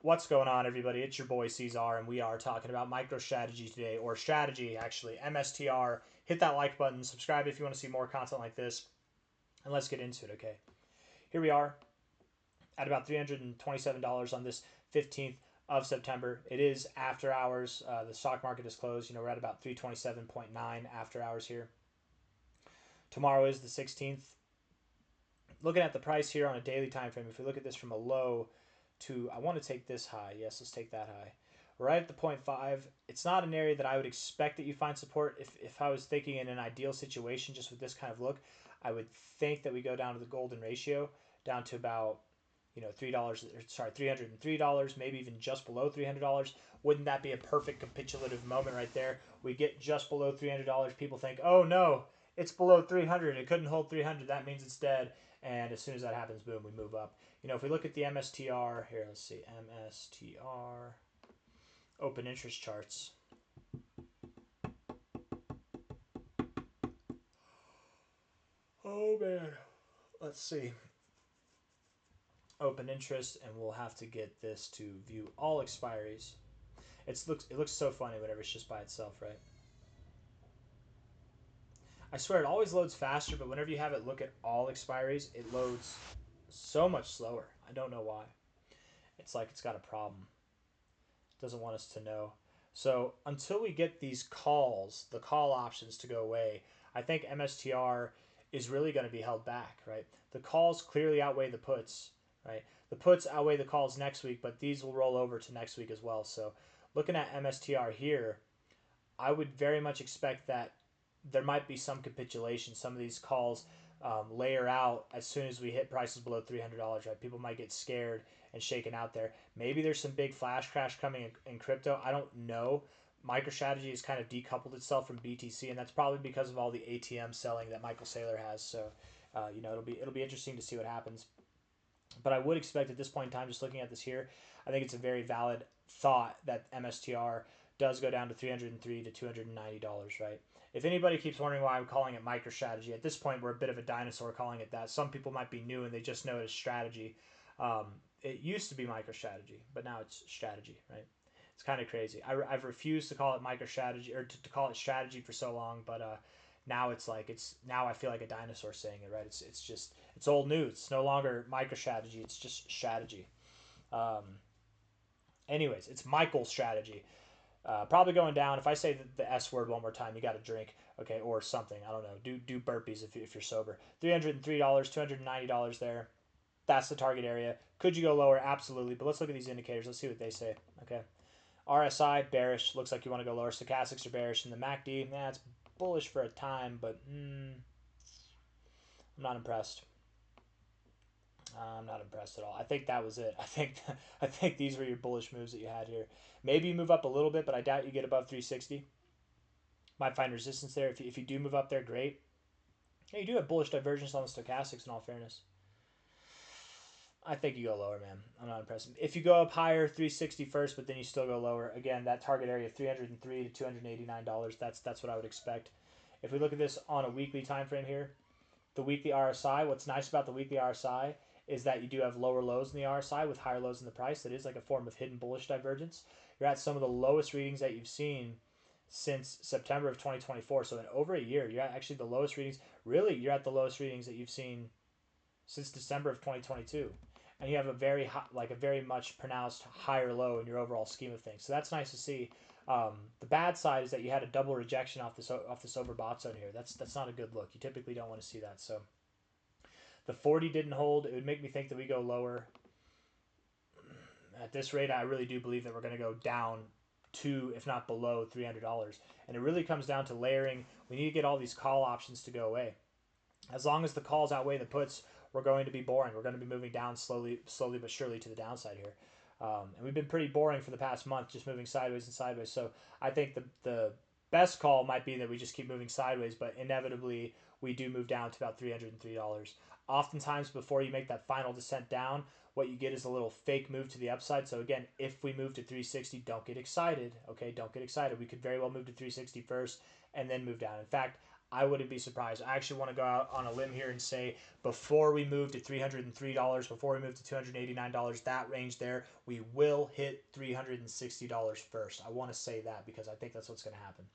What's going on, everybody? It's your boy C-Zar, and we are talking about MicroStrategy today, or strategy, actually, MSTR. Hit that like button, subscribe if you want to see more content like this, and let's get into it, okay? Here we are at about $327 on this 15th of September. It is after hours. The stock market is closed. We're at about 327.9 after hours here. Tomorrow is the 16th. Looking at the price here on a daily time frame, if we look at this from a low to, I want to take this high. Yes, let's take that high. Right at the 0.5. It's not an area that I would expect that you find support. If I was thinking in an ideal situation, just with this kind of look, I would think that we go down to the golden ratio, down to about $303, maybe even just below $300. Wouldn't that be a perfect capitulative moment right there? We get just below $300. People think, oh no, it's below 300. It couldn't hold 300. That means it's dead. And as soon as that happens, boom, we move up. If we look at the MSTR here, let's see, MSTR open interest charts. Oh man, let's see. Open interest, and we'll have to get this to view all expiries. It looks so funny whenever it's just by itself, right? I swear it always loads faster, but whenever you have it look at all expiries, it loads so much slower. I don't know why. It's like it's got a problem. It doesn't want us to know. So until we get these calls, the call options to go away, I think MSTR is really going to be held back, right? The calls clearly outweigh the puts, right? The puts outweigh the calls next week, but these will roll over to next week as well. So looking at MSTR here, I would very much expect that there might be some capitulation. Some of these calls layer out as soon as we hit prices below $300, right? People might get scared and shaken out there. Maybe there's some big flash crash coming in crypto. I don't know. MicroStrategy has kind of decoupled itself from BTC, and that's probably because of all the ATM selling that Michael Saylor has. So, it'll be interesting to see what happens. But I would expect at this point in time, just looking at this here, I think it's a very valid thought that MSTR does go down to $303 to $290, right? If anybody keeps wondering why I'm calling it MicroStrategy, at this point we're a bit of a dinosaur calling it that. Some people might be new and they just know it as strategy. It used to be MicroStrategy, but now it's strategy, right? It's kind of crazy. I've refused to call it MicroStrategy or to call it strategy for so long, but now now I feel like a dinosaur saying it, right? It's old news. It's no longer MicroStrategy. It's just strategy. Um, Anyways, it's Michael's strategy. Probably going down. If I say the S word one more time, you got to drink, okay, or something. I don't know. Do burpees if you're sober. $303, $290 there. That's the target area. Could you go lower? Absolutely. But let's look at these indicators. Let's see what they say. Okay. RSI bearish. Looks like you want to go lower. Stochastics are bearish, and the MACD, it's bullish for a time, but I'm not impressed. I'm not impressed at all. I think that was it. I think these were your bullish moves that you had here. Maybe you move up a little bit, but I doubt you get above 360. Might find resistance there. If you do move up there, great. Yeah, you do have bullish divergence on the stochastics, in all fairness. I think you go lower, man. I'm not impressed. If you go up higher, 360 first, but then you still go lower. Again, that target area of $303 to $289. That's what I would expect. If we look at this on a weekly time frame here, the weekly RSI. What's nice about the weekly RSI is that you do have lower lows in the RSI with higher lows in the price. That is like a form of hidden bullish divergence. You're at some of the lowest readings that you've seen since September of 2024. So in over a year, you're at actually the lowest readings. Really, you're at the lowest readings that you've seen since December of 2022. And you have a very a very much pronounced higher low in your overall scheme of things. So that's nice to see. The bad side is that you had a double rejection off this overbought zone here. That's not a good look. You typically don't want to see that. So the 40 didn't hold. It would make me think that we go lower. At this rate, I really do believe that we're going to go down to, if not below, $300. And it really comes down to layering. We need to get all these call options to go away. As long as the calls outweigh the puts, we're going to be boring. We're going to be moving down slowly but surely to the downside here. And we've been pretty boring for the past month, just moving sideways and sideways. So I think the best call might be that we just keep moving sideways, but inevitably we do move down to about $303. Oftentimes, before you make that final descent down, what you get is a little fake move to the upside. So again, if we move to 360, don't get excited. Okay, don't get excited. We could very well move to 360 first and then move down. In fact, I wouldn't be surprised. I actually want to go out on a limb here and say before we move to $303, before we move to $289, that range there, we will hit $360 first. I want to say that because I think that's what's going to happen.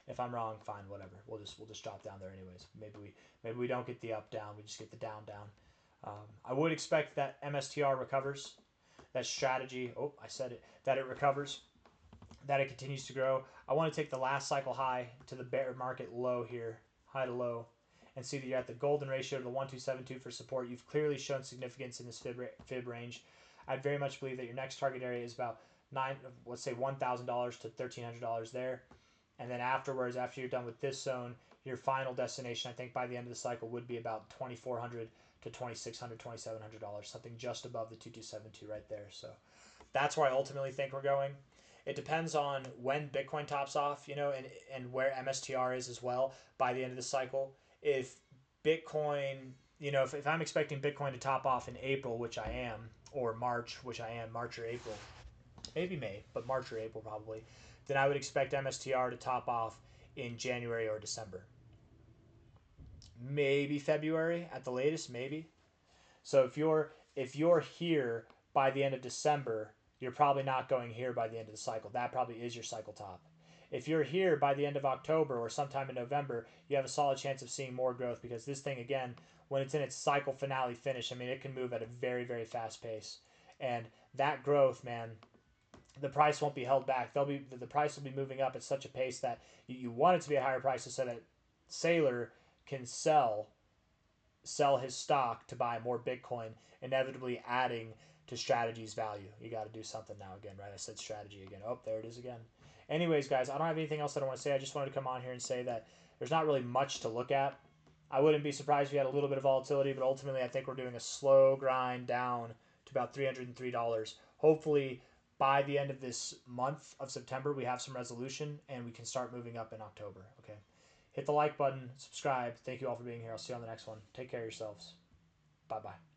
If I'm wrong, fine, whatever. We'll just drop down there anyways. Maybe we don't get the up down. We just get the down down. I would expect that MSTR recovers. That strategy. Oh, I said it. That it recovers. That it continues to grow. I want to take the last cycle high to the bear market low here, high to low, and see that you're at the golden ratio of the 1272 for support. You've clearly shown significance in this fib range. I'd very much believe that your next target area is about let's say $1,000 to $1,300 there. And then afterwards, after you're done with this zone, your final destination, I think by the end of the cycle, would be about $2,400 to $2,600, $2,700, something just above the 2272 right there. So that's where I ultimately think we're going. It depends on when Bitcoin tops off, and where MSTR is as well by the end of the cycle. If Bitcoin, if I'm expecting Bitcoin to top off in April, which I am, or March, which I am, March or April, maybe May, but March or April probably, then I would expect MSTR to top off in January or December. Maybe February at the latest, maybe. So if you're here by the end of December, you're probably not going here by the end of the cycle. That probably is your cycle top. If you're here by the end of October or sometime in November, you have a solid chance of seeing more growth because this thing, again, when it's in its cycle finale finish, I mean, it can move at a very, very fast pace. And that growth, man, the price won't be held back. The price will be moving up at such a pace that you want it to be a higher price so that Saylor can sell his stock to buy more Bitcoin, inevitably adding to strategy's value. You got to do something now again, right? I said strategy again. Oh, there it is again. Anyways, guys, I don't have anything else that I want to say. I just wanted to come on here and say that there's not really much to look at. I wouldn't be surprised if you had a little bit of volatility, but ultimately I think we're doing a slow grind down to about $303. Hopefully by the end of this month of September, we have some resolution and we can start moving up in October. Okay. Hit the like button, subscribe. Thank you all for being here. I'll see you on the next one. Take care of yourselves. Bye-bye.